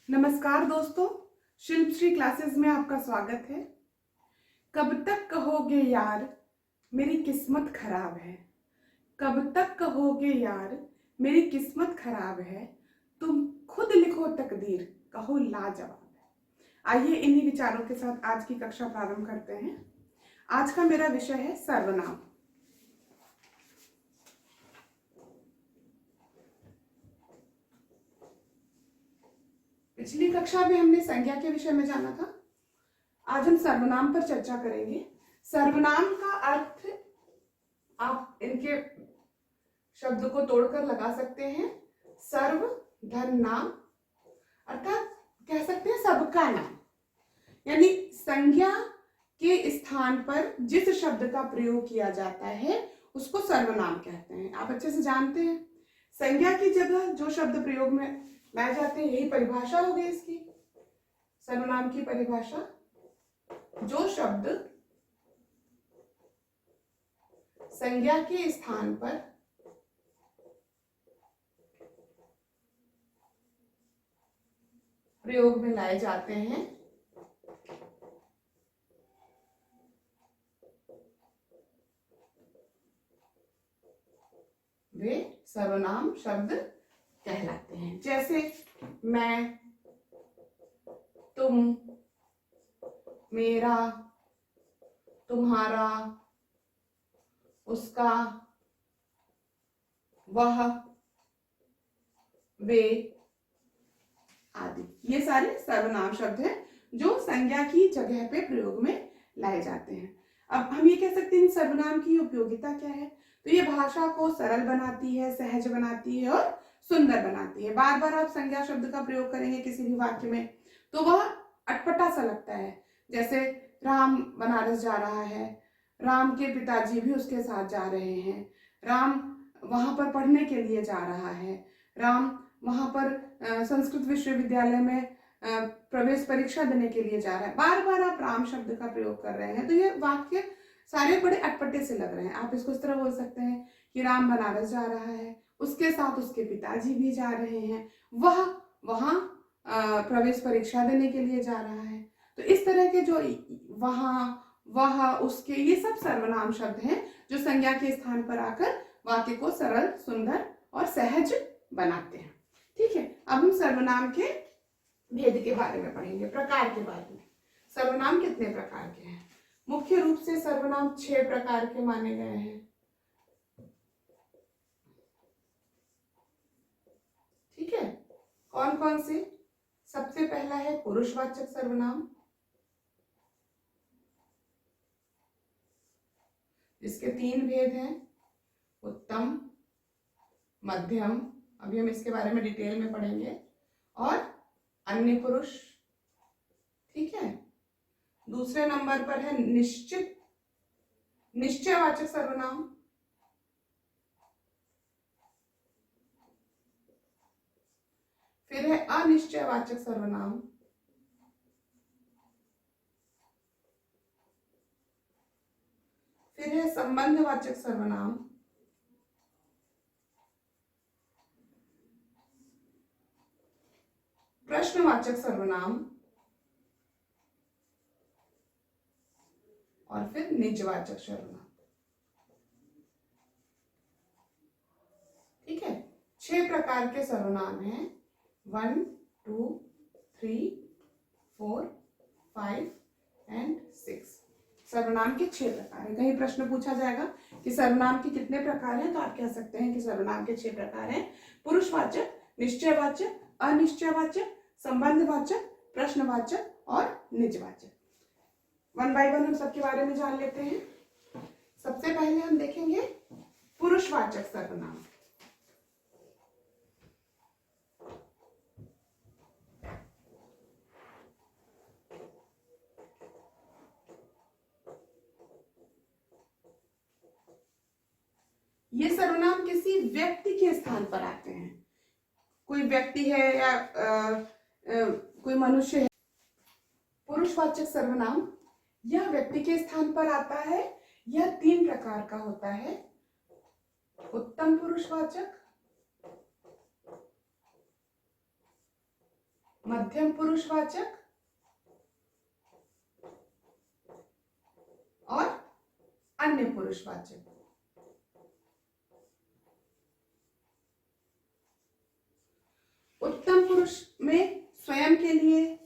नमस्कार दोस्तों, शिल्पश्री क्लासेस में आपका स्वागत है। कब तक कहोगे यार मेरी किस्मत खराब है, कब तक कहोगे यार मेरी किस्मत खराब है, तुम खुद लिखो तकदीर कहो लाजवाब है। आइए इन्हीं विचारों के साथ आज की कक्षा प्रारंभ करते हैं। आज का मेरा विषय है सर्वनाम। पिछली कक्षा में हमने संज्ञा के विषय में जाना था। आज हम सर्वनाम पर चर्चा करेंगे। सर्वनाम का अर्थ आप इनके शब्द को तोड़कर लगा सकते हैं। सर्व धन नाम, अर्थात कह सकते हैं सबका नाम, यानी संज्ञा के स्थान पर जिस शब्द का प्रयोग किया जाता है उसको सर्वनाम कहते हैं। आप अच्छे से जानते हैं संज्ञा की जगह जो शब्द प्रयोग में लाए जाते हैं, यही परिभाषा हो गई इसकी। सर्वनाम की परिभाषा, जो शब्द संज्ञा के स्थान पर प्रयोग में लाए जाते हैं वे सर्वनाम शब्द कहलाते हैं। जैसे मैं, तुम, मेरा, तुम्हारा, उसका, वह, वे आदि, ये सारे सर्वनाम शब्द हैं जो संज्ञा की जगह पे प्रयोग में लाए जाते हैं। अब हम ये कह सकते हैं सर्वनाम की उपयोगिता क्या है। तो ये भाषा को सरल बनाती है, सहज बनाती है और सुंदर बनाती है। बार बार आप संज्ञा शब्द का प्रयोग करेंगे किसी भी वाक्य में तो वह अटपटा सा लगता है। जैसे राम बनारस जा रहा है, राम के पिताजी भी उसके साथ जा रहे हैं, राम वहां पर पढ़ने के लिए जा रहा है, राम वहां पर संस्कृत विश्वविद्यालय में प्रवेश परीक्षा देने के लिए जा रहा है। बार बार आप राम शब्द का प्रयोग कर रहे हैं तो ये वाक्य सारे बड़े अटपटे से लग रहे हैं। आप इसको इस तरह बोल सकते हैं कि राम बनारस जा रहा है, उसके साथ उसके पिताजी भी जा रहे हैं, वह वहां प्रवेश परीक्षा देने के लिए जा रहा है। तो इस तरह के जो वहां, वह, उसके, ये सब सर्वनाम शब्द हैं जो संज्ञा के स्थान पर आकर वाक्य को सरल, सुंदर और सहज बनाते हैं। ठीक है, अब हम सर्वनाम के भेद के बारे में पढ़ेंगे, प्रकार के बारे में। सर्वनाम कितने प्रकार के हैं? मुख्य रूप से सर्वनाम 6 प्रकार के माने गए हैं। ठीक है, कौन कौन से? सबसे पहला है पुरुषवाचक सर्वनाम, जिसके 3 भेद हैं, उत्तम, मध्यम, अभी हम इसके बारे में डिटेल में पढ़ेंगे, और अन्य पुरुष। ठीक है, दूसरे नंबर पर है निश्चित, निश्चयवाचक सर्वनाम, फिर है अनिश्चयवाचक सर्वनाम, फिर है संबंधवाचक सर्वनाम, प्रश्नवाचक सर्वनाम और फिर निजवाचक सर्वनाम। ठीक है, 6 प्रकार के सर्वनाम हैं। 1, 2, 3, 4, 5 एंड 6 सर्वनाम के 6 प्रकार हैं। कहीं प्रश्न पूछा जाएगा कि सर्वनाम के कितने प्रकार हैं, तो आप कह सकते हैं कि सर्वनाम के 6 प्रकार हैं। पुरुषवाचक, निश्चयवाचक, अनिश्चयवाचक, संबंधवाचक, प्रश्नवाचक और निजवाचक। 1 बाय 1 हम सबके बारे में जान लेते हैं। सबसे पहले हम देखेंगे पुरुषवाचक सर्वनाम। ये सर्वनाम किसी व्यक्ति के स्थान पर आते हैं। कोई व्यक्ति है या कोई मनुष्य है। पुरुषवाचक सर्वनाम यह व्यक्ति के स्थान पर आता है। यह 3 प्रकार का होता है। उत्तम पुरुषवाचक, मध्यम पुरुषवाचक और अन्य पुरुषवाचक। उत्तम पुरुष में स्वयं के लिए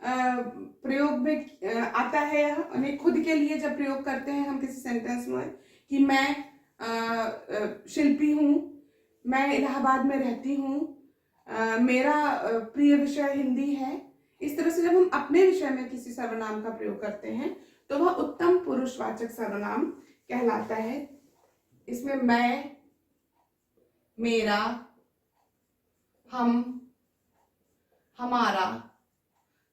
प्रयोग में आता है यह, यानी खुद के लिए जब प्रयोग करते हैं हम किसी सेंटेंस में कि मैं शिल्पी हूँ, मैं इलाहाबाद में रहती हूँ, मेरा प्रिय विषय हिंदी है। इस तरह से जब हम अपने विषय में किसी सर्वनाम का प्रयोग करते हैं तो वह उत्तम पुरुषवाचक सर्वनाम कहलाता है। इसमें मैं, मेरा, हम, हमारा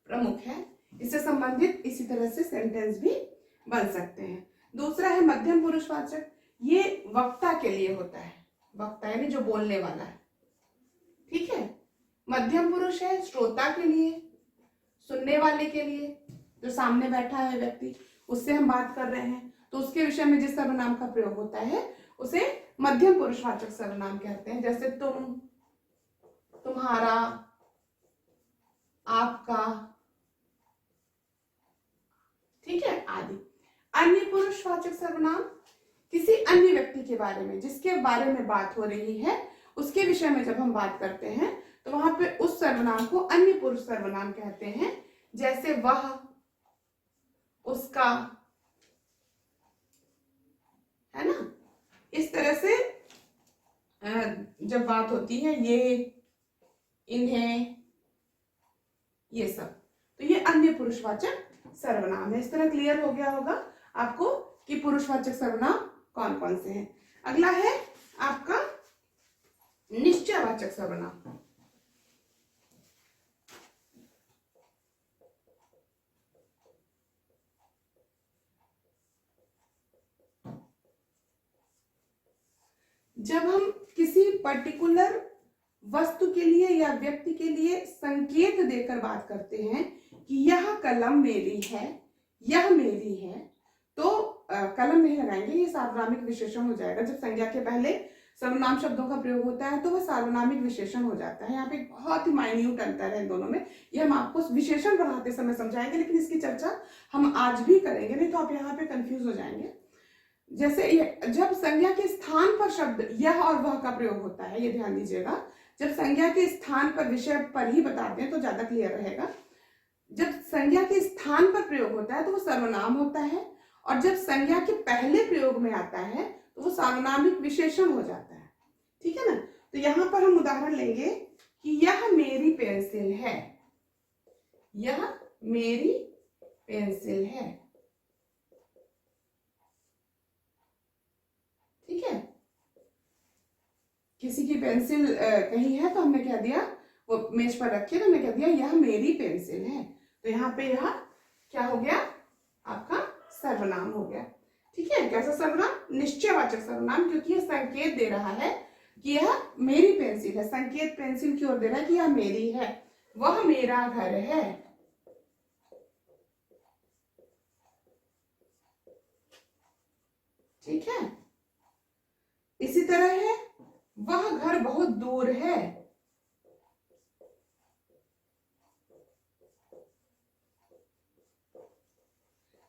प्रमुख है। इससे संबंधित इसी तरह से सेंटेंस भी बन सकते हैं। दूसरा है मध्यम पुरुषवाचक। ये वक्ता के लिए होता है, वक्ता यानी जो बोलने वाला है, ठीक है। मध्यम पुरुष है श्रोता के लिए, सुनने वाले के लिए, जो सामने बैठा है व्यक्ति, उससे हम बात कर रहे हैं तो उसके विषय में जिस सर्वनाम का प्रयोग होता है उसे मध्यम पुरुषवाचक सर्वनाम कहते हैं। जैसे तुम, तुम्हारा, आपका, ठीक है, आदि। अन्य पुरुषवाचक सर्वनाम किसी अन्य व्यक्ति के बारे में, जिसके बारे में बात हो रही है उसके विषय में जब हम बात करते हैं तो वहां पे उस सर्वनाम को अन्य पुरुष सर्वनाम कहते हैं। जैसे वह, उसका, है ना। इस तरह से जब बात होती है ये, इन्हें, ये सब, तो ये अन्य पुरुषवाचक सर्वनाम है। इस तरह क्लियर हो गया होगा आपको कि पुरुषवाचक सर्वनाम कौन कौन से हैं। अगला है आपका निश्चयवाचक सर्वनाम। जब हम किसी पर्टिकुलर वस्तु के लिए या व्यक्ति के लिए संकेत देकर बात करते हैं कि यह कलम मेरी है, यह मेरी है, तो कलम नहीं लगाएंगे, ये सार्वनामिक विशेषण हो जाएगा। जब संज्ञा के पहले सर्वनाम शब्दों का प्रयोग होता है तो वह सार्वनामिक विशेषण हो जाता है। यहाँ पे बहुत ही माइन्यूट अंतर है इन दोनों में, ये हम आपको विशेषण पढ़ाते समय समझाएंगे, लेकिन इसकी चर्चा हम आज भी करेंगे, नहीं तो आप यहाँ पे कंफ्यूज हो जाएंगे। जैसे जब संज्ञा के स्थान पर शब्द यह और वह का प्रयोग होता है, ये ध्यान दीजिएगा, जब संज्ञा के स्थान पर विषय पर ही बताते हैं तो ज्यादा क्लियर रहेगा। जब संज्ञा के स्थान पर प्रयोग होता है तो वो सर्वनाम होता है, और जब संज्ञा के पहले प्रयोग में आता है तो वो सार्वनामिक विशेषण हो जाता है, ठीक है ना। तो यहां पर हम उदाहरण लेंगे कि यह मेरी पेंसिल है, यह मेरी पेंसिल है, ठीक है। किसी की पेंसिल कहीं है तो हमने क्या दिया, वो मेज पर रखी तो हमने क्या दिया, यह मेरी पेंसिल है। तो यहाँ पे यह क्या हो गया, आपका सर्वनाम हो गया, ठीक है। कैसा सर्वनाम, निश्चयवाचक सर्वनाम, क्योंकि यह संकेत दे रहा है कि यह मेरी पेंसिल है, संकेत पेंसिल की ओर दे रहा है कि यह मेरी है, वह मेरा घर है, ठीक है। इसी तरह है वह घर बहुत दूर है,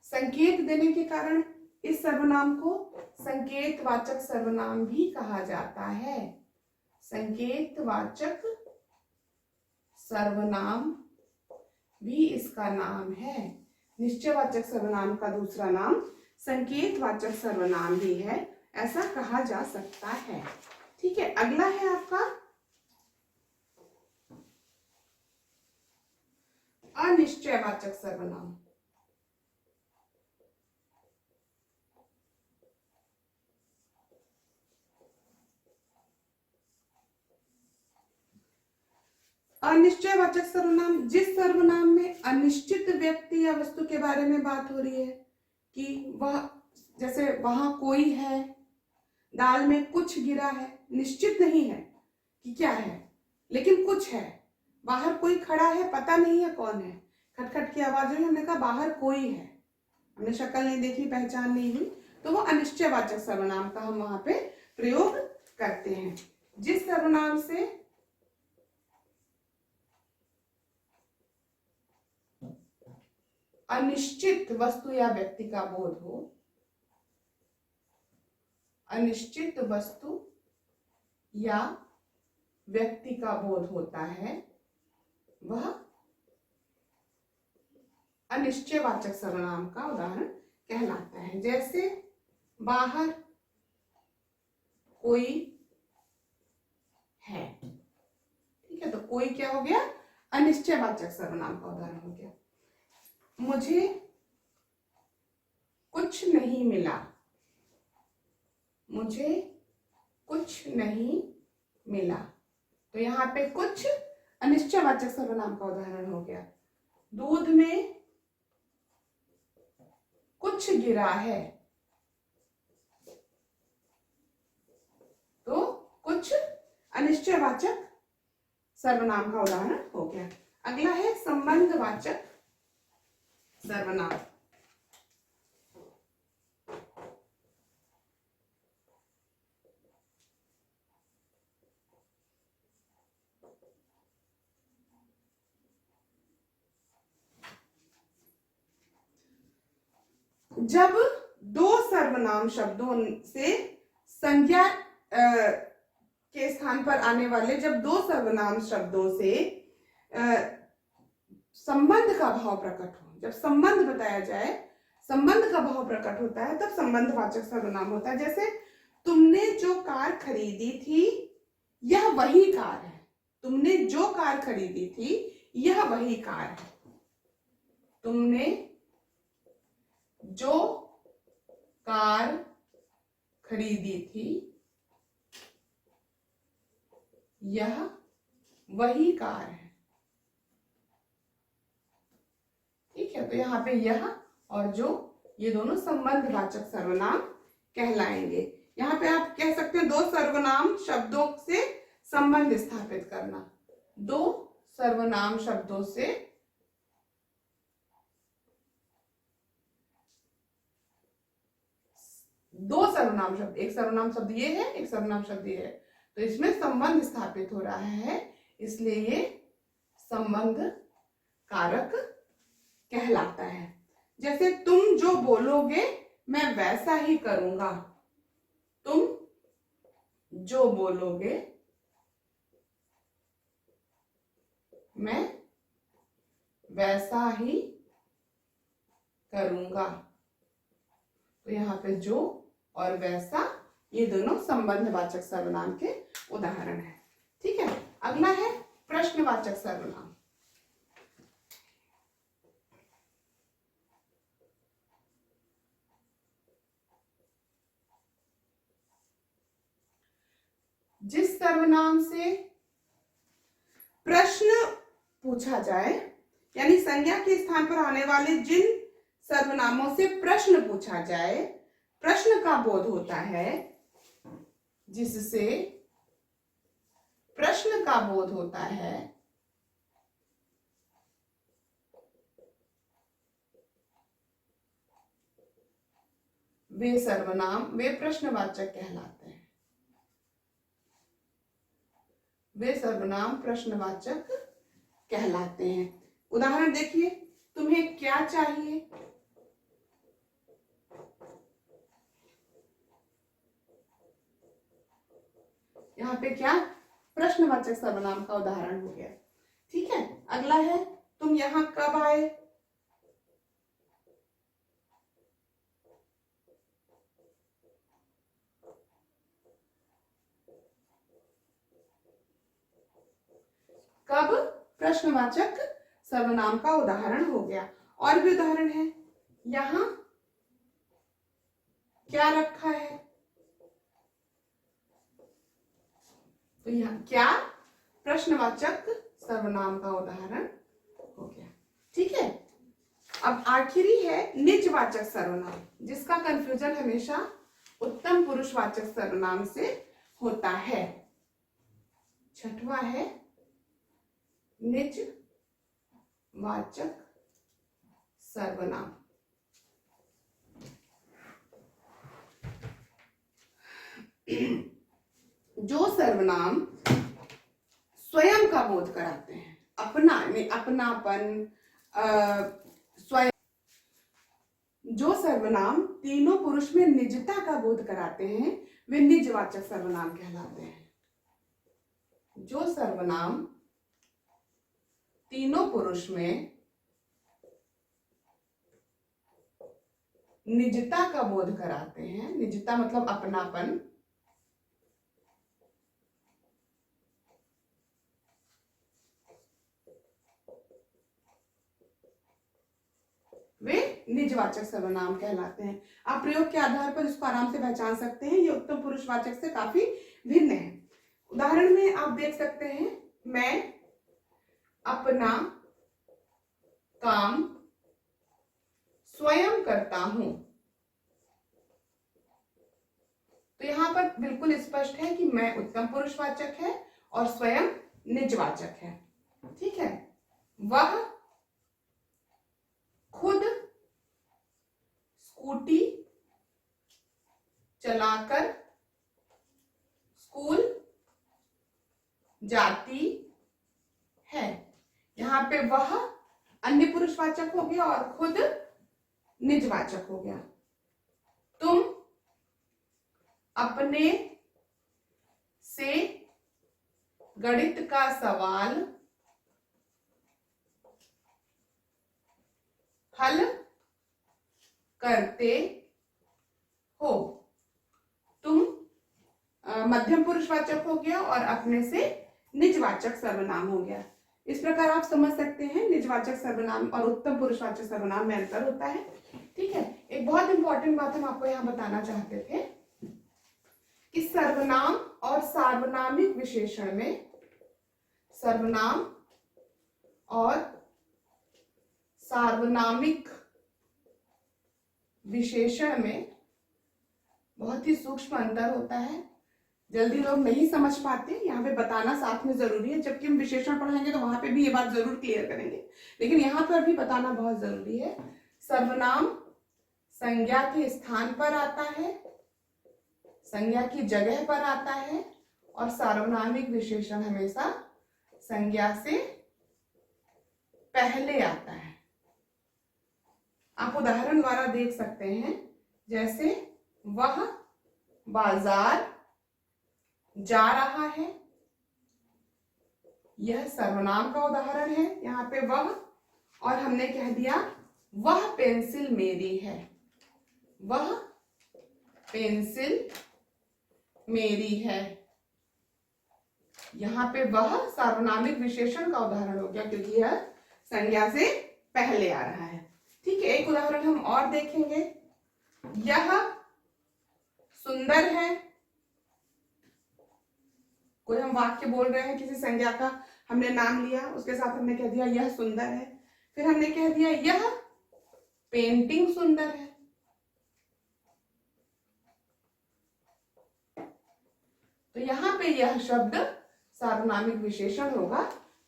संकेत देने के कारण इस सर्वनाम को संकेतवाचक सर्वनाम भी कहा जाता है। संकेतवाचक सर्वनाम भी इसका नाम है। निश्चयवाचक सर्वनाम का दूसरा नाम संकेतवाचक सर्वनाम भी है, ऐसा कहा जा सकता है, ठीक है। अगला है आपका अनिश्चयवाचक सर्वनाम। अनिश्चयवाचक सर्वनाम जिस सर्वनाम में अनिश्चित व्यक्ति या वस्तु के बारे में बात हो रही है कि वह, जैसे वहां कोई है, दाल में कुछ गिरा है, निश्चित नहीं है कि क्या है लेकिन कुछ है, बाहर कोई खड़ा है, पता नहीं है कौन है, खटखट की आवाज हुई, हमने कहा बाहर कोई है, हमने शक्ल नहीं देखी, पहचान नहीं हुई, तो वो अनिश्चयवाचक सर्वनाम का हम वहां पे प्रयोग करते हैं। जिस सर्वनाम से अनिश्चित वस्तु या व्यक्ति का बोध हो, अनिश्चित वस्तु या व्यक्ति का बोध होता है, वह अनिश्चयवाचक सर्वनाम का उदाहरण कहलाता है। जैसे बाहर कोई है, ठीक है, तो कोई क्या हो गया, अनिश्चयवाचक सर्वनाम का उदाहरण हो गया। मुझे कुछ नहीं मिला, मुझे कुछ नहीं मिला, तो यहाँ पे कुछ अनिश्चयवाचक सर्वनाम का उदाहरण हो गया। दूध में कुछ गिरा है, तो कुछ अनिश्चयवाचक सर्वनाम का उदाहरण हो गया। अगला है संबंधवाचक सर्वनाम। जब दो सर्वनाम शब्दों से संज्ञा के स्थान पर आने वाले, जब दो सर्वनाम शब्दों से संबंध का भाव प्रकट हो, जब संबंध बताया जाए, संबंध का भाव प्रकट होता है, तब संबंधवाचक सर्वनाम होता है। जैसे तुमने जो कार खरीदी थी यह वही कार है, तुमने जो कार खरीदी थी यह वही कार है। तुमने जो कार खरीदी थी यह वही कार है, ठीक है। तो यहाँ पे यह और जो, ये दोनों संबंधवाचक सर्वनाम कहलाएंगे। यहाँ पे आप कह सकते हैं दो सर्वनाम शब्दों से संबंध स्थापित करना, दो सर्वनाम शब्दों से दो सर्वनाम शब्द, एक सर्वनाम शब्द ये है, एक सर्वनाम शब्द ये है, तो इसमें संबंध स्थापित हो रहा है, इसलिए ये संबंध कारक कहलाता है। जैसे तुम जो बोलोगे मैं वैसा ही करूंगा, तुम जो बोलोगे मैं वैसा ही करूंगा, तो यहाँ पे जो और वैसा, ये दोनों संबंधवाचक सर्वनाम के उदाहरण है, ठीक है। अगला है प्रश्नवाचक सर्वनाम। जिस सर्वनाम से प्रश्न पूछा जाए, यानी संज्ञा के स्थान पर आने वाले जिन सर्वनामों से प्रश्न पूछा जाए, प्रश्न का बोध होता है, जिससे प्रश्न का बोध होता है, वे सर्वनाम, वे प्रश्नवाचक कहलाते हैं, वे सर्वनाम प्रश्नवाचक कहलाते हैं। उदाहरण देखिए, तुम्हें क्या चाहिए, यहाँ पे क्या, प्रश्नवाचक सर्वनाम का उदाहरण हो गया, ठीक है। अगला है तुम यहाँ कब आए, कब प्रश्नवाचक सर्वनाम का उदाहरण हो गया। और भी उदाहरण है, यहाँ क्या रखा है, तो यहाँ क्या प्रश्नवाचक सर्वनाम का उदाहरण हो गया, ठीक है। अब आखिरी है निजवाचक सर्वनाम, जिसका कंफ्यूजन हमेशा उत्तम पुरुषवाचक सर्वनाम से होता है। छठवां है निजवाचक सर्वनाम। जो सर्वनाम स्वयं का बोध कराते हैं, अपनापन, स्वयं। जो सर्वनाम तीनों पुरुष में निजता का बोध कराते हैं वे निजवाचक सर्वनाम कहलाते हैं। जो सर्वनाम तीनों पुरुष में निजता का बोध कराते हैं, निजता मतलब अपनापन, वे निजवाचक सर्वनाम कहलाते हैं। आप प्रयोग के आधार पर इसको आराम से पहचान सकते हैं, ये उत्तम पुरुषवाचक से काफी भिन्न है। उदाहरण में आप देख सकते हैं, मैं अपना काम स्वयं करता हूं। तो यहां पर बिल्कुल स्पष्ट है कि मैं उत्तम पुरुषवाचक है और स्वयं निजवाचक है। ठीक है। वह खुद स्कूटी चलाकर स्कूल जाती है। यहां पे वह अन्य पुरुषवाचक हो गया और खुद निजवाचक हो गया। तुम अपने से गणित का सवाल हल करते हो। तुम मध्यम पुरुषवाचक हो गया और अपने से निजवाचक सर्वनाम हो गया। इस प्रकार आप समझ सकते हैं निजवाचक सर्वनाम और उत्तम पुरुषवाचक सर्वनाम में अंतर होता है। ठीक है। एक बहुत इंपॉर्टेंट बात हम आपको यहां बताना चाहते थे कि सर्वनाम और सार्वनामिक विशेषण में, सर्वनाम और सार्वनामिक विशेषण में बहुत ही सूक्ष्म अंतर होता है। जल्दी लोग नहीं समझ पाते, यहाँ पे बताना साथ में जरूरी है। जबकि हम विशेषण पढ़ाएंगे तो वहां पे भी ये बात जरूर क्लियर करेंगे, लेकिन यहाँ पर भी बताना बहुत जरूरी है। सर्वनाम संज्ञा के स्थान पर आता है, संज्ञा की जगह पर आता है, और सार्वनामिक विशेषण हमेशा संज्ञा से पहले आता है। आप उदाहरण द्वारा देख सकते हैं, जैसे वह बाजार जा रहा है, यह सर्वनाम का उदाहरण है। यहाँ पे वह, और हमने कह दिया वह पेंसिल मेरी है, वह पेंसिल मेरी है। यहाँ पे वह सार्वनामिक विशेषण का उदाहरण हो गया क्योंकि यह संज्ञा से पहले आ रहा है। ठीक है। एक उदाहरण हम और देखेंगे, यह सुंदर है। कोई हम वाक्य बोल रहे हैं, किसी संज्ञा का हमने नाम लिया, उसके साथ हमने कह दिया यह सुंदर है, फिर हमने कह दिया यह पेंटिंग सुंदर है। तो यहां पे यह शब्द सार्वनामिक विशेषण होगा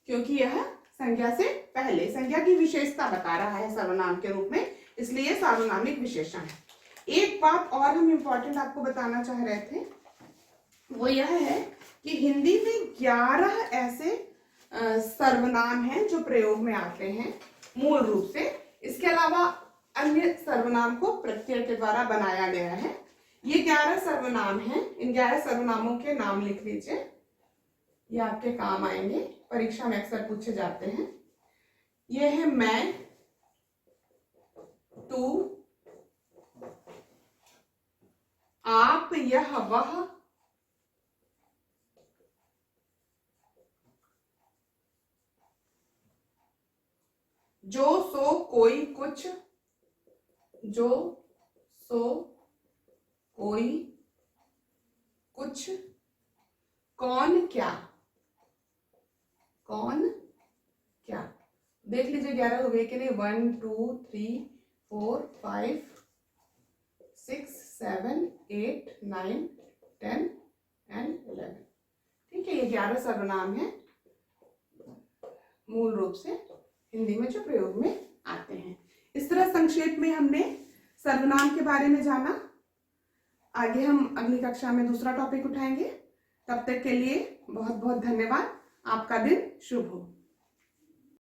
क्योंकि यह संज्ञा से पहले, संज्ञा की विशेषता बता रहा है सर्वनाम के रूप में, इसलिए सार्वनामिक विशेषण है। एक बात और हम इंपॉर्टेंट आपको बताना चाह रहे थे, वो यह है कि हिंदी में 11 ऐसे सर्वनाम हैं जो प्रयोग में आते हैं मूल रूप से। इसके अलावा अन्य सर्वनाम को प्रत्यय के द्वारा बनाया गया है। ये 11 सर्वनाम हैं। इन 11 सर्वनामों के नाम लिख लीजिए, ये आपके काम आएंगे, परीक्षा में अक्सर पूछे जाते हैं। ये है मैं, तू, आप, यह, वह, जो, सो, कोई, कुछ, जो, सो, कोई, कुछ, कौन, क्या, कौन, क्या। देख लीजिए 11 हो गए कि नहीं। 1 2 3 4 5 6 7 8 9 10 एंड 11। ठीक है। ये 11 सर्वनाम है मूल रूप से हिंदी में जो प्रयोग में आते हैं। इस तरह संक्षेप में हमने सर्वनाम के बारे में जाना। आगे हम अगली कक्षा में दूसरा टॉपिक उठाएंगे। तब तक के लिए बहुत बहुत धन्यवाद। आपका दिन शुभ हो।